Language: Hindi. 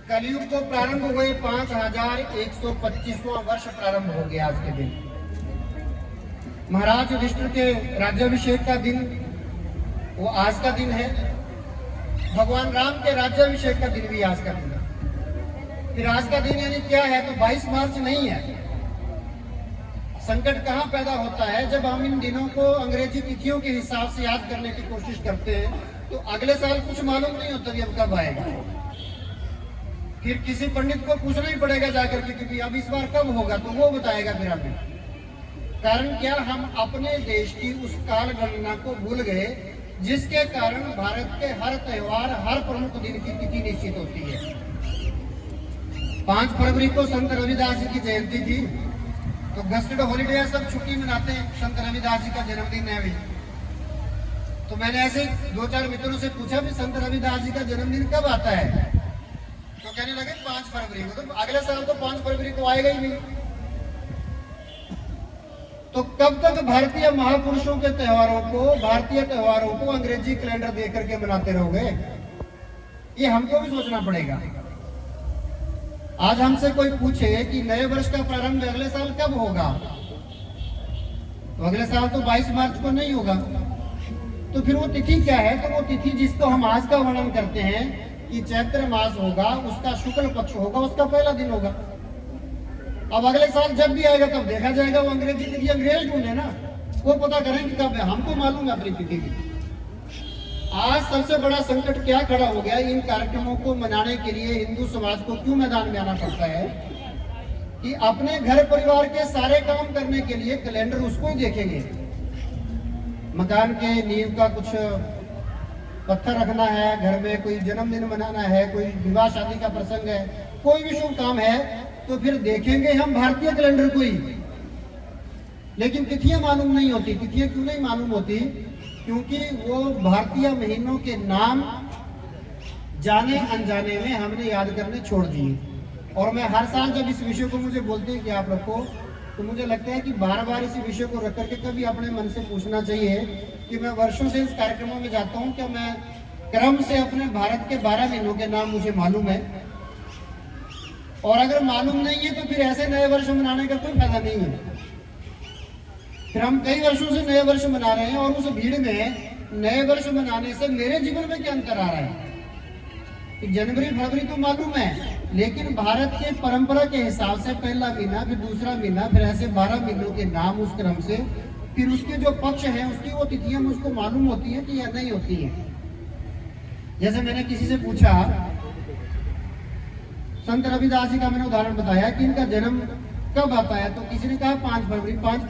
कलयुग को प्रारंभ हुए 5125वां वर्ष प्रारंभ हो गया आज के दिन। महाराज युधिष्ठिर के राज्याभिषेक का दिन वो आज का दिन है। भगवान राम के राज्याभिषेक का दिन भी आज का दिन है। फिर आज का दिन यानी क्या है? तो 22 मार्च नहीं है। संकट कहाँ पैदा होता है? जब हम इन दिनों को अंग्रेजी तिथियों के हिसाब से याद करने की कोशिश करते हैं तो अगले साल कुछ मालूम नहीं होता कि अब कब आएगा। फिर किसी पंडित को पूछना ही पड़ेगा जाकर के कि अब इस बार कब होगा, तो वो बताएगा फिर हमें। कारण क्या? हम अपने देश की उस काल गणना को भूल गए जिसके कारण भारत के हर त्योहार, हर प्रमुख दिन की तिथि निश्चित होती है। 5 फरवरी को संत रविदास जी की जयंती थी, तो गस्टेड हॉलीडे सब छुट्टी मनाते हैं। संत रविदास जी का जन्मदिन है अभी। तो मैंने ऐसे 2-4 मित्रों से पूछा भी संत रविदास जी का जन्मदिन कब आता है, तो कहने लगे 5 फरवरी को। तो अगले साल तो 5 फरवरी को आएगा ही नहीं। तो कब तक भारतीय महापुरुषों के त्योहारों को, भारतीय त्योहारों को अंग्रेजी कैलेंडर देख करके मनाते रहोगे? ये हमको भी सोचना पड़ेगा। आज हमसे कोई पूछे कि नए वर्ष का प्रारंभ अगले साल कब होगा, तो अगले साल तो 22 मार्च को नहीं होगा। तो फिर वो तिथि क्या है? तो वो तिथि जिसको हम आज का वर्णन करते हैं कि चैत्र मास होगा, उसका शुक्ल पक्ष होगा, उसका पहला दिन होगा। अब अगले साल जब भी आएगा तब देखा जाएगा। वो अंग्रेजी तिथि अंग्रेज ढूंढे ना, वो पता करें कि कब है। हमको मालूम है अपनी तिथि की। आज सबसे बड़ा संकट क्या खड़ा हो गया? इन कार्यक्रमों को मनाने के लिए हिंदू समाज को क्यों मैदान में आना पड़ता है कि अपने घर परिवार के सारे काम करने के लिए कैलेंडर उसको ही देखेंगे। मकान के नींव का कुछ पत्थर रखना है, घर में कोई जन्मदिन मनाना है, कोई विवाह शादी का प्रसंग है, कोई भी शुभ काम है, तो फिर देखेंगे हम भारतीय कैलेंडर को ही। लेकिन तिथियां मालूम नहीं होती। तिथियां क्यों नहीं मालूम होती? क्योंकि वो भारतीय महीनों के नाम जाने अनजाने में हमने याद करने छोड़ दिए। और मैं हर साल जब इस विषय को मुझे बोलते हैं कि आप रखो, तो मुझे लगता है कि बार बार इसी विषय को रख करके कभी अपने मन से पूछना चाहिए कि मैं वर्षों से इस कार्यक्रमों में जाता हूँ, क्या मैं क्रम से अपने भारत के 12 महीनों के नाम मुझे मालूम है? और अगर मालूम नहीं है तो फिर ऐसे नए वर्ष मनाने का कोई फायदा नहीं है। फिर हम कई वर्षों से नए वर्ष मना रहे हैं और उस भीड़ में नए वर्ष मनाने से मेरे जीवन में क्या अंतर आ रहा है कि जनवरी फरवरी तो मालूम है, लेकिन भारत के परंपरा के हिसाब से पहला महीना, फिर दूसरा महीना, फिर ऐसे 12 महीनों के नाम उस क्रम से, फिर उसके जो पक्ष हैं उसकी वो तिथियां मुझको मालूम होती है कि या नहीं होती है। जैसे मैंने किसी से पूछा, संत रविदास जी का मैंने उदाहरण बताया कि इनका जन्म कब आता है, तो किसी ने कहा 5 फरवरी। 5